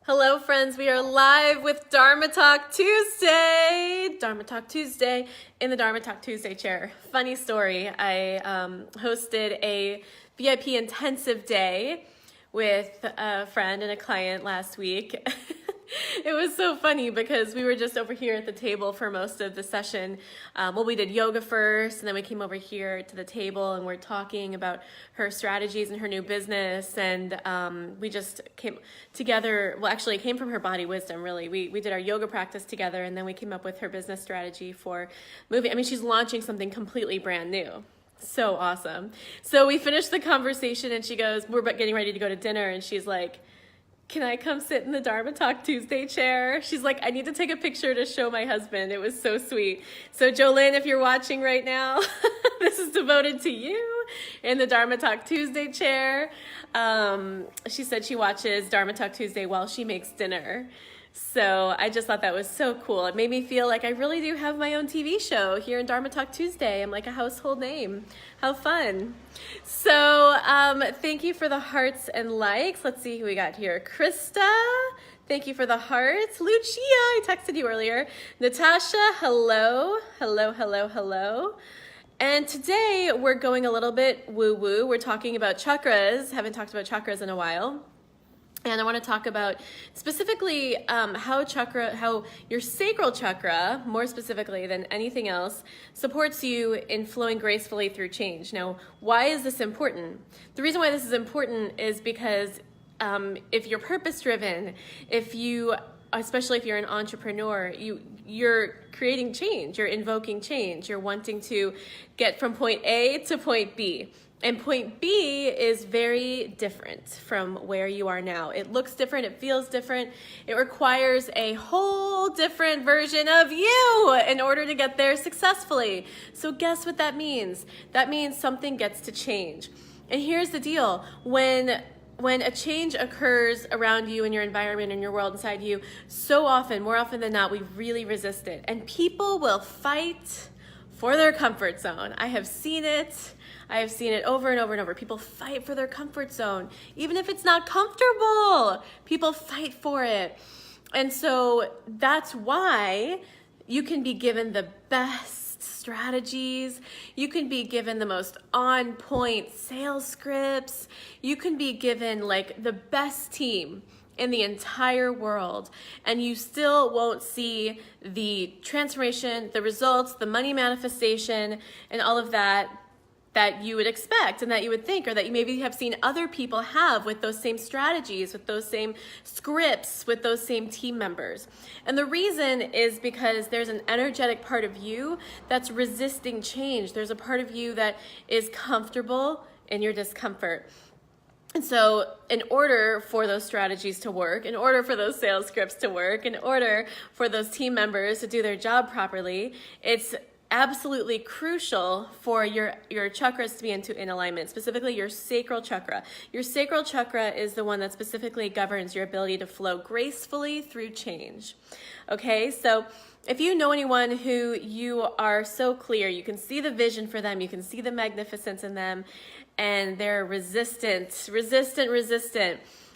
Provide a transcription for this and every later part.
Hello friends, we are live with Dharma Talk Tuesday. Dharma Talk Tuesday in the Dharma Talk Tuesday chair. Funny story, I hosted a VIP intensive day with a friend and a client last week. It was so funny because we were just over here at the table for most of the session. We did yoga first, and then we came over here to the table and we're talking about her strategies and her new business. And we just came together. Well, actually, it came from her body wisdom, really. We did our yoga practice together, and then we came up with her business strategy for moving. I mean, she's launching something completely brand new. So awesome. So we finished the conversation, and she goes, we're getting ready to go to dinner, and she's like, can I come sit in the Dharma Talk Tuesday chair? She's like, I need to take a picture to show my husband. It was so sweet. So Jolene, if you're watching right now, this is devoted to you in the Dharma Talk Tuesday chair. She said she watches Dharma Talk Tuesday while she makes dinner. So I just thought that was so cool. It made me feel like I really do have my own TV show here in Dharma Talk Tuesday. I'm like a household name. How fun. So thank you for the hearts and likes. Let's see who we got here. Krista, thank you for the hearts. Lucia, I texted you earlier. Natasha, hello. Hello, hello, hello. And today we're going a little bit woo-woo. We're talking about chakras. Haven't talked about chakras in a while. And I want to talk about specifically how your sacral chakra, more specifically than anything else, supports you in flowing gracefully through change. Now, why is this important? The reason why this is important is because if you're purpose-driven, especially if you're an entrepreneur, you're creating change, you're invoking change, you're wanting to get from point A to point B. And point B is very different from where you are now. It looks different, it feels different. It requires a whole different version of you in order to get there successfully. So guess what that means? That means something gets to change. And here's the deal. When a change occurs around you in your environment, in your world, inside you, so often, more often than not, we really resist it. And people will fight for their comfort zone. I have seen it. I have seen it over and over and over. People fight for their comfort zone. Even if it's not comfortable, people fight for it. And so that's why you can be given the best strategies. You can be given the most on-point sales scripts. You can be given like the best team in the entire world, and you still won't see the transformation, the results, the money manifestation, and all of that you would expect and that you would think, or that you maybe have seen other people have with those same strategies, with those same scripts, with those same team members. And the reason is because there's an energetic part of you that's resisting change. There's a part of you that is comfortable in your discomfort. And so in order for those strategies to work, in order for those sales scripts to work, in order for those team members to do their job properly, it's absolutely crucial for your chakras to be in alignment, specifically your sacral chakra. Your sacral chakra is the one that specifically governs your ability to flow gracefully through change. Okay, so if you know anyone who you are so clear, you can see the vision for them, you can see the magnificence in them, and they're resistant.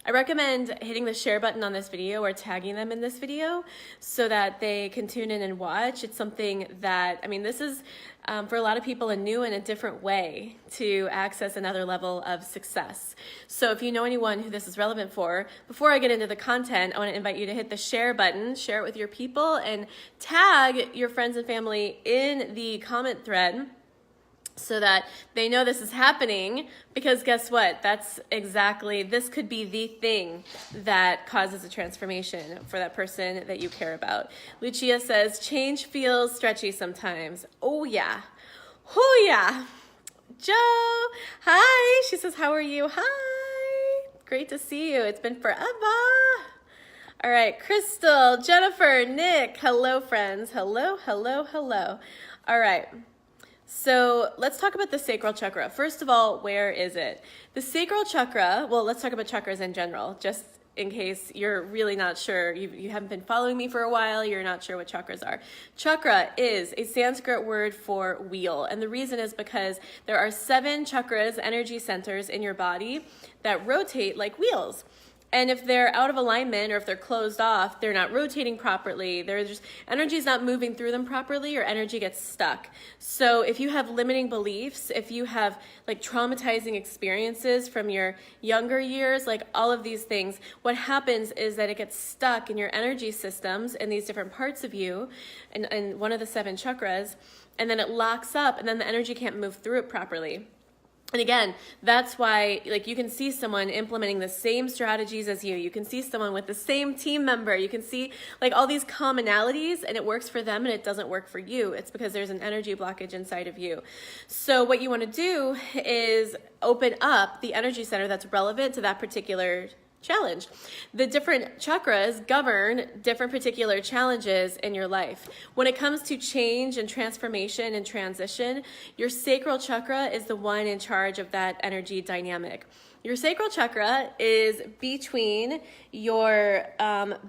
I recommend hitting the share button on this video or tagging them in this video so that they can tune in and watch. It's something that, this is for a lot of people a new and a different way to access another level of success. So if you know anyone who this is relevant for, before I get into the content, I want to invite you to hit the share button, share it with your people, and tag your friends and family in the comment thread so that they know this is happening, because guess what? This could be the thing that causes a transformation for that person that you care about. Lucia says, change feels stretchy sometimes. Oh yeah. Oh yeah. Joe, hi. She says, how are you? Hi. Great to see you. It's been forever. All right, Crystal, Jennifer, Nick. Hello, friends. Hello, hello, hello. All right. So let's talk about the sacral chakra. First of all, where is it? The sacral chakra, well, let's talk about chakras in general, just in case you're really not sure. You haven't been following me for a while, you're not sure what chakras are. Chakra is a Sanskrit word for wheel, and the reason is because there are 7 chakras, energy centers in your body that rotate like wheels. And if they're out of alignment or if they're closed off, they're not rotating properly, energy's not moving through them properly, or energy gets stuck. So if you have limiting beliefs, if you have like traumatizing experiences from your younger years, like all of these things, what happens is that it gets stuck in your energy systems in these different parts of you, and one of the 7 chakras, and then it locks up, and then the energy can't move through it properly. And again, that's why, like, you can see someone implementing the same strategies as you. You can see someone with the same team member. You can see like all these commonalities, and it works for them and it doesn't work for you. It's because there's an energy blockage inside of you. So what you want to do is open up the energy center that's relevant to that particular challenge. The different chakras govern different particular challenges in your life. When it comes to change and transformation and transition, your sacral chakra is the one in charge of that energy dynamic. Your sacral chakra is between your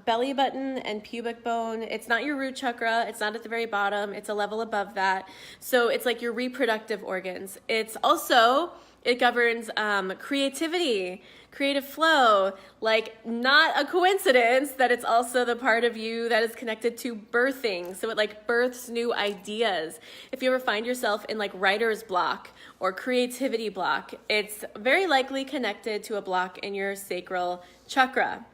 belly button and pubic bone. It's not your root chakra. It's not at the very bottom. It's a level above that. So it's like your reproductive organs. It governs creativity, creative flow, like not a coincidence that it's also the part of you that is connected to birthing. So it like births new ideas. If you ever find yourself in like writer's block or creativity block, it's very likely connected to a block in your sacral chakra.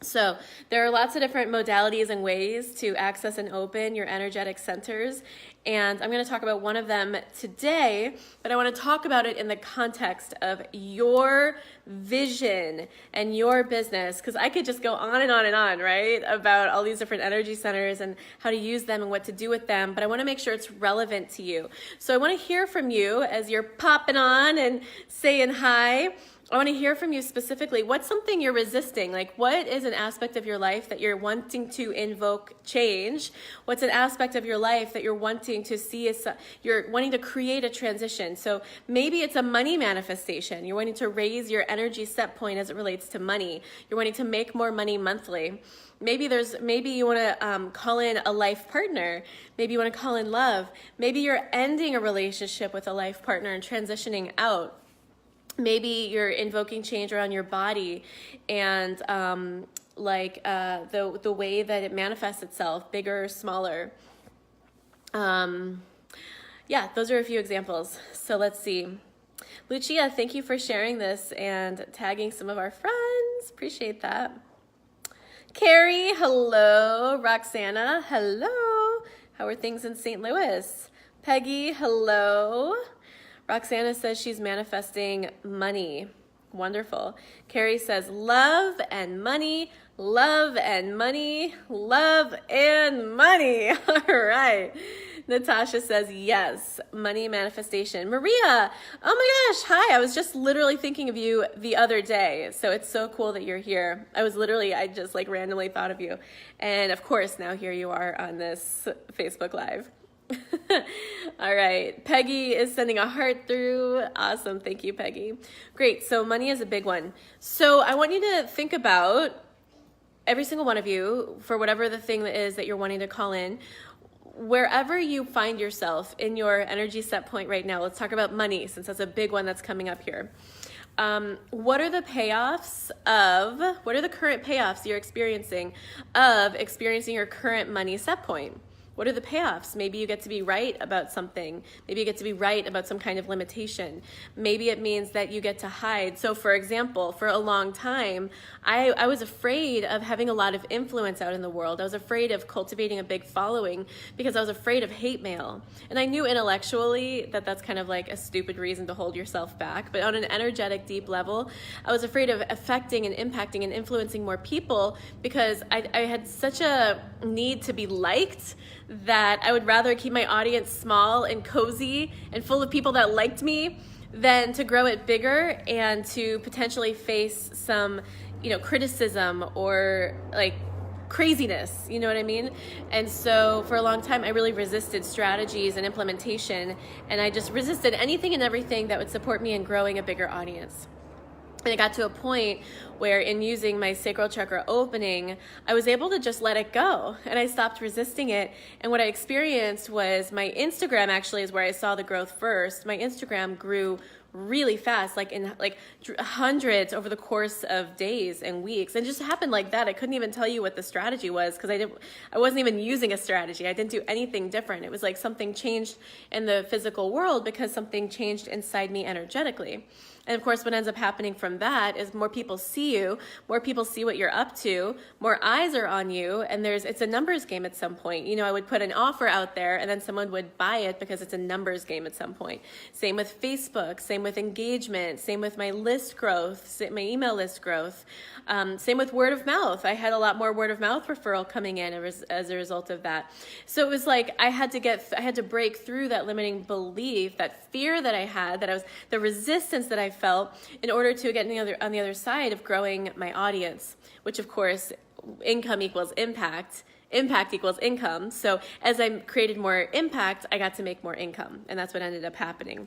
So there are lots of different modalities and ways to access and open your energetic centers. And I'm going to talk about one of them today, but I want to talk about it in the context of your vision and your business, because I could just go on and on and on, right, about all these different energy centers and how to use them and what to do with them, but I want to make sure it's relevant to you. So I want to hear from you as you're popping on and saying hi. I want to hear from you specifically. What's something you're resisting? Like, what is an aspect of your life that you're wanting to invoke change? What's an aspect of your life that you're wanting to see you're wanting to create a transition? So maybe it's a money manifestation. You're wanting to raise your energy set point as it relates to money. You're wanting to make more money monthly. Maybe you want to call in a life partner. Maybe you want to call in love. Maybe you're ending a relationship with a life partner and transitioning out. Maybe you're invoking change around your body and the way that it manifests itself, bigger or smaller. Yeah, those are a few examples. So let's see. Lucia, thank you for sharing this and tagging some of our friends. Appreciate that. Carrie, hello. Roxana, hello. How are things in St. Louis? Peggy, hello. Roxana says she's manifesting money. Wonderful. Carrie says love and money, love and money, love and money. All right. Natasha says yes, money manifestation. Maria, oh my gosh, hi. I was just literally thinking of you the other day. So it's so cool that you're here. I just like randomly thought of you. And of course, now here you are on this Facebook Live. All right, Peggy is sending a heart through. Awesome, thank you, Peggy. Great, so money is a big one. So I want you to think about, every single one of you, for whatever the thing that is that you're wanting to call in, wherever you find yourself in your energy set point right now. Let's talk about money, since that's a big one that's coming up here. What are the current payoffs you're experiencing of experiencing your current money set point? What are the payoffs? Maybe you get to be right about something. Maybe you get to be right about some kind of limitation. Maybe it means that you get to hide. So for example, for a long time, I was afraid of having a lot of influence out in the world. I was afraid of cultivating a big following because I was afraid of hate mail. And I knew intellectually that that's kind of like a stupid reason to hold yourself back. But on an energetic, deep level, I was afraid of affecting and impacting and influencing more people because I had such a need to be liked that I would rather keep my audience small and cozy and full of people that liked me than to grow it bigger and to potentially face some, criticism or like craziness, you know what I mean? And so for a long time, I really resisted strategies and implementation, and I just resisted anything and everything that would support me in growing a bigger audience. And it got to a point where in using my sacral chakra opening, I was able to just let it go and I stopped resisting it. And what I experienced was my Instagram actually is where I saw the growth first. My Instagram grew really fast, like in like hundreds over the course of days and weeks. And it just happened like that. I couldn't even tell you what the strategy was because I wasn't even using a strategy. I didn't do anything different. It was like something changed in the physical world because something changed inside me energetically. And of course, what ends up happening from that is more people see you, more people see what you're up to, more eyes are on you, and it's a numbers game at some point. You know, I would put an offer out there and then someone would buy it because it's a numbers game at some point. Same with Facebook, same with engagement, same with my list growth, my email list growth, same with word of mouth. I had a lot more word of mouth referral coming in as a result of that. So it was like I had to break through that limiting belief, that fear that I had, the resistance that I felt in order to get on the other side of growing my audience, which of course income equals impact equals income. So as I created more impact, I got to make more income, and that's what ended up happening.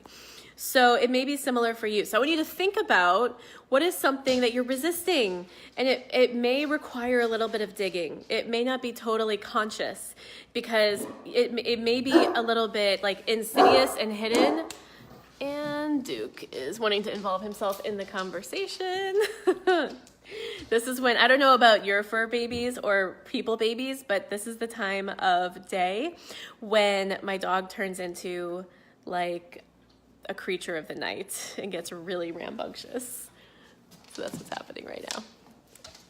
So it may be similar for you. So I want you to think about what is something that you're resisting, and it may require a little bit of digging. It may not be totally conscious because it may be a little bit like insidious and hidden. And Duke is wanting to involve himself in the conversation. This is when, I don't know about your fur babies or people babies, but this is the time of day when my dog turns into like a creature of the night and gets really rambunctious. So that's what's happening right now.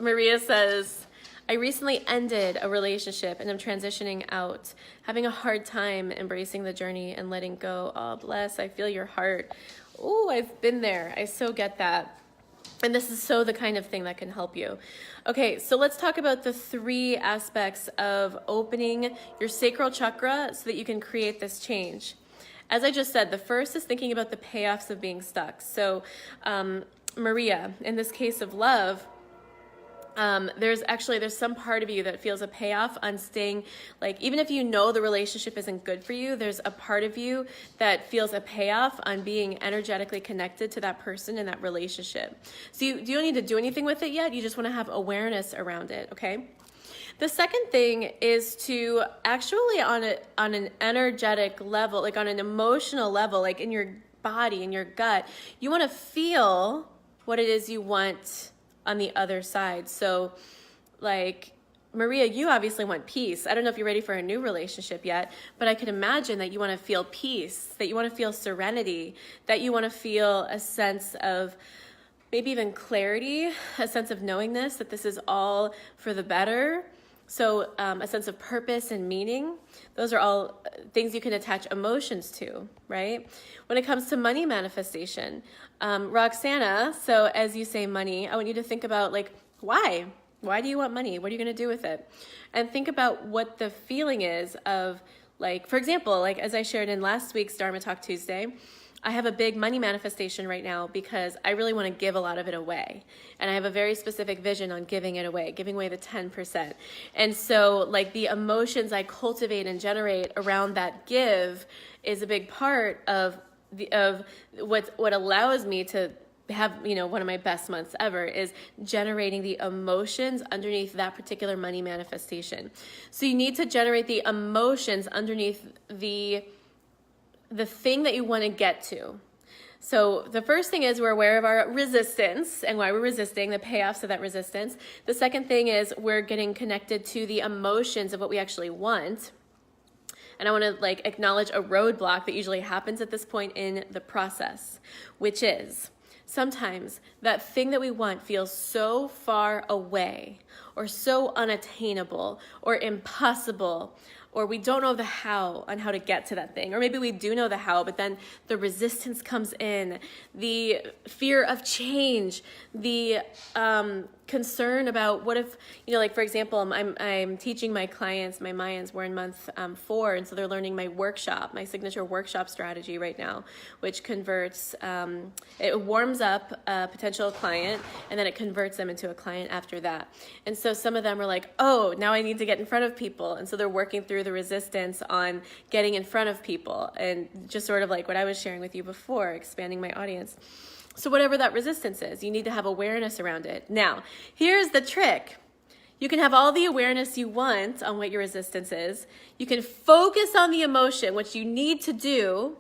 Maria says, I recently ended a relationship and I'm transitioning out, having a hard time embracing the journey and letting go. Oh, bless, I feel your heart. Oh, I've been there. I so get that. And this is so the kind of thing that can help you. Okay, so let's talk about the 3 aspects of opening your sacral chakra so that you can create this change. As I just said, the first is thinking about the payoffs of being stuck. So Maria, in this case of love, there's some part of you that feels a payoff on staying, like, even if you know the relationship isn't good for you, there's a part of you that feels a payoff on being energetically connected to that person in that relationship. So you don't need to do anything with it yet. You just want to have awareness around it, okay? The second thing is to actually on an energetic level, like on an emotional level, like in your body, in your gut, you want to feel what it is you want on the other side. So like Maria, you obviously want peace. I don't know if you're ready for a new relationship yet, but I could imagine that you want to feel peace, that you want to feel serenity, that you want to feel a sense of maybe even clarity, a sense of knowingness that this is all for the better. So a sense of purpose and meaning. Those are all things you can attach emotions to, right? When it comes to money manifestation, Roxana, so as you say money, I want you to think about like, why? Why do you want money? What are you going to do with it? And think about what the feeling is of, like, for example, like as I shared in last week's Dharma Talk Tuesday, I have a big money manifestation right now because I really want to give a lot of it away. And I have a very specific vision on giving it away, giving away the 10%. And so like the emotions I cultivate and generate around that give is a big part of what allows me to have, one of my best months ever is generating the emotions underneath that particular money manifestation. So you need to generate the emotions underneath the thing that you want to get to. So the first thing is we're aware of our resistance and why we're resisting, the payoffs of that resistance. The second thing is we're getting connected to the emotions of what we actually want. And I want to like acknowledge a roadblock that usually happens at this point in the process, which is sometimes that thing that we want feels so far away or so unattainable or impossible, or we don't know the how on how to get to that thing. Or maybe we do know the how, but then the resistance comes in, the fear of change, the concern about what if, like for example, I'm teaching my clients, my Mayans, we're in month 4, and so they're learning my signature workshop strategy right now, which converts, it warms up a potential client, and then it converts them into a client after that. And so some of them are like, oh, now I need to get in front of people. And so they're working through the resistance on getting in front of people, and just sort of like what I was sharing with you before, expanding my audience. So whatever that resistance is, you need to have awareness around it. Now, here's the trick. You can have all the awareness you want on what your resistance is. You can focus on the emotion, which you need to do,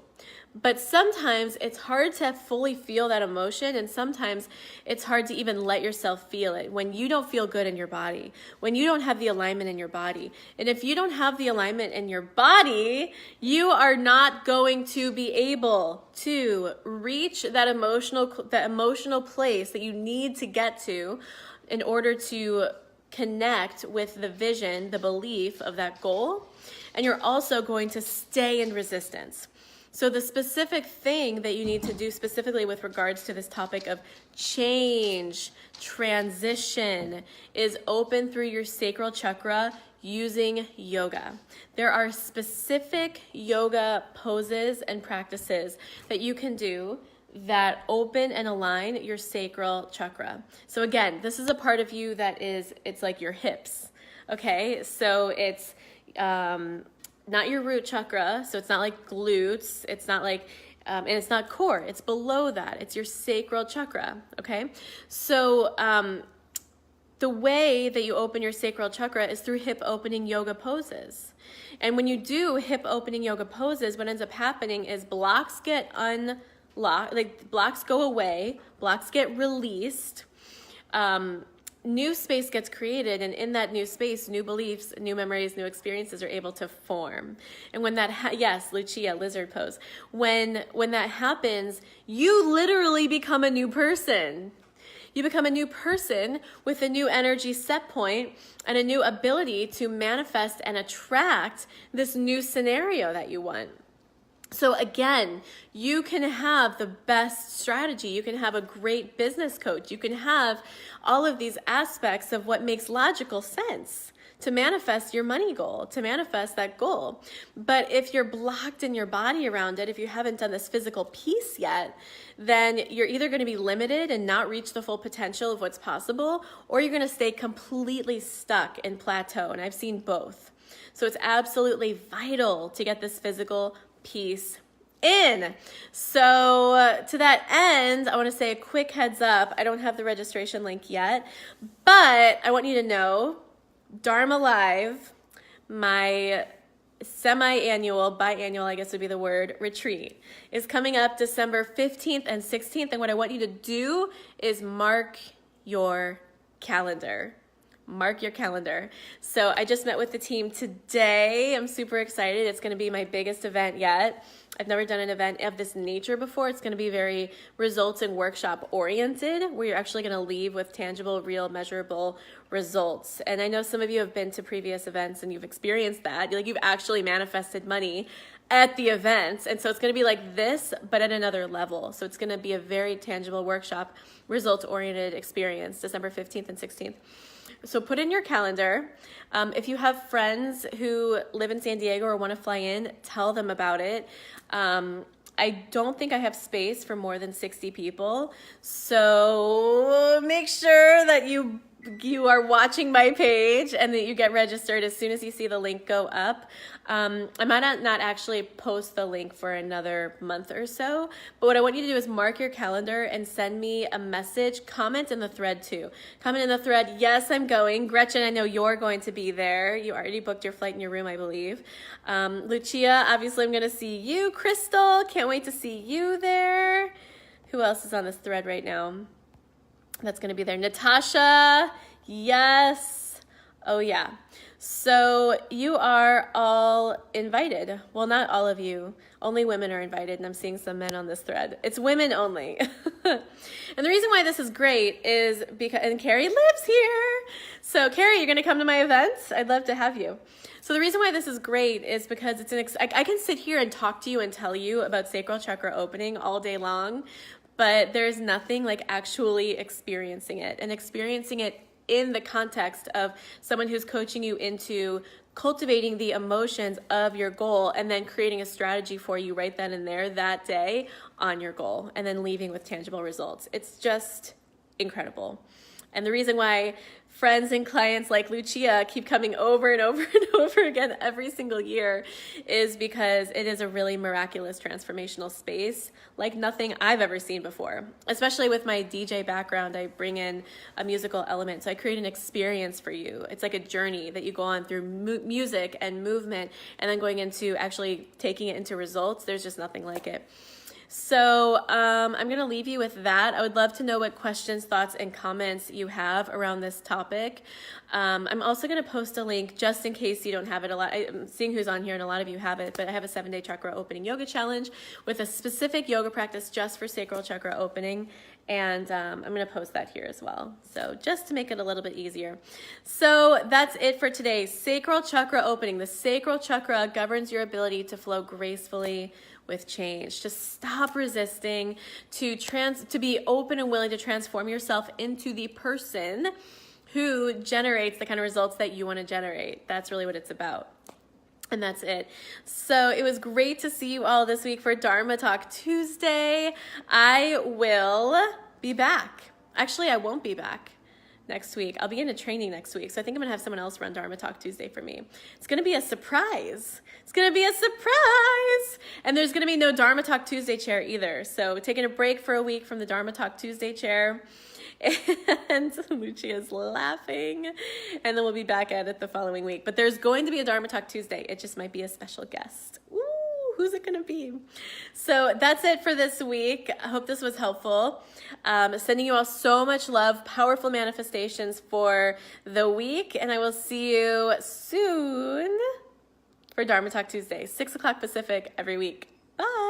But sometimes it's hard to fully feel that emotion, and sometimes it's hard to even let yourself feel it when you don't feel good in your body, when you don't have the alignment in your body. And if you don't have the alignment in your body, you are not going to be able to reach that emotional place that you need to get to in order to connect with the vision, the belief of that goal. And you're also going to stay in resistance. So the specific thing that you need to do specifically with regards to this topic of change, transition, is open through your sacral chakra using yoga. There are specific yoga poses and practices that you can do that open and align your sacral chakra. So again, this is a part of you that it's like your hips, okay? So it's not your root chakra, so it's not like glutes, it's not like, and it's not core, it's below that, it's your sacral chakra, okay? So the way that you open your sacral chakra is through hip opening yoga poses. And when you do hip opening yoga poses, what ends up happening is blocks get unlocked, like blocks go away, blocks get released, new space gets created, and in that new space, new beliefs, new memories, new experiences are able to form. And when that, yes, Lucia, lizard pose. When that happens, you literally become a new person. You become a new person with a new energy set point and a new ability to manifest and attract this new scenario that you want. So again, you can have the best strategy. You can have a great business coach. You can have all of these aspects of what makes logical sense to manifest your money goal, to manifest that goal. But if you're blocked in your body around it, if you haven't done this physical piece yet, then you're either going to be limited and not reach the full potential of what's possible, or you're going to stay completely stuck in plateau. And I've seen both. So it's absolutely vital to get this physical piece in. So to that end, I want to say a quick heads up. I don't have the registration link yet, but I want you to know Dharma Live, my semi-annual, biannual, I guess would be the word, retreat, is coming up December 15th and 16th. And what I want you to do is mark your calendar. Mark your calendar. So I just met with the team today. I'm super excited. It's going to be my biggest event yet. I've never done an event of this nature before. It's going to be very results and workshop oriented, where you're actually going to leave with tangible, real, measurable results. And I know some of you have been to previous events and you've experienced that. Like, you've actually manifested money at the events. And so it's going to be like this, but at another level. So it's going to be a very tangible workshop, results oriented experience, December 15th and 16th. So put in your calendar. If you have friends who live in San Diego or want to fly in, tell them about it. I don't think I have space for more than 60 people. So make sure that you are watching my page and that you get registered as soon as you see the link go up. I might not actually post the link for another month or so, but what I want you to do is mark your calendar and send me a message. Comment in the thread too. Comment in the thread, yes, I'm going. Gretchen, I know you're going to be there. You already booked your flight in your room, I believe. Lucia, obviously I'm going to see you. Crystal, can't wait to see you there. Who else is on this thread right now? That's going to be there. Natasha, yes. Oh, yeah. So you are all invited. Well, not all of you. Only women are invited, and I'm seeing some men on this thread. It's women only. And the reason why this is great is because, and Carrie lives here. So Carrie, you're going to come to my events? I'd love to have you. So the reason why this is great is because it's I can sit here and talk to you and tell you about sacral chakra opening all day long, but there's nothing like actually experiencing it, and experiencing it in the context of someone who's coaching you into cultivating the emotions of your goal and then creating a strategy for you right then and there that day on your goal, and then leaving with tangible results. It's just incredible. And the reason why friends and clients like Lucia keep coming over and over and over again every single year is because it is a really miraculous transformational space like nothing I've ever seen before. Especially with my DJ background, I bring in a musical element. So I create an experience for you. It's like a journey that you go on through music and movement, and then going into actually taking it into results. There's just nothing like it. So I'm going to leave you with that. I would love to know what questions, thoughts, and comments you have around this topic. I'm also going to post a link just in case you don't have it. I'm seeing who's on here, and a lot of you have it, but I have a 7-day chakra opening yoga challenge with a specific yoga practice just for sacral chakra opening. And I'm going to post that here as well. So just to make it a little bit easier. So that's it for today. Sacral chakra opening. The sacral chakra governs your ability to flow gracefully with change. Just stop resisting, to be open and willing to transform yourself into the person who generates the kind of results that you want to generate. That's really what it's about. And that's it. So it was great to see you all this week for Dharma Talk Tuesday. I will be back. Actually, I won't be back next week. I'll be in a training next week. So I think I'm going to have someone else run Dharma Talk Tuesday for me. It's going to be a surprise. It's going to be a surprise. And there's going to be no Dharma Talk Tuesday chair either. So taking a break for a week from the Dharma Talk Tuesday chair. And Lucia's laughing. And then we'll be back at it the following week. But there's going to be a Dharma Talk Tuesday. It just might be a special guest. Ooh, who's it going to be? So that's it for this week. I hope this was helpful. Sending you all so much love, powerful manifestations for the week. And I will see you soon for Dharma Talk Tuesday, 6 o'clock Pacific every week. Bye.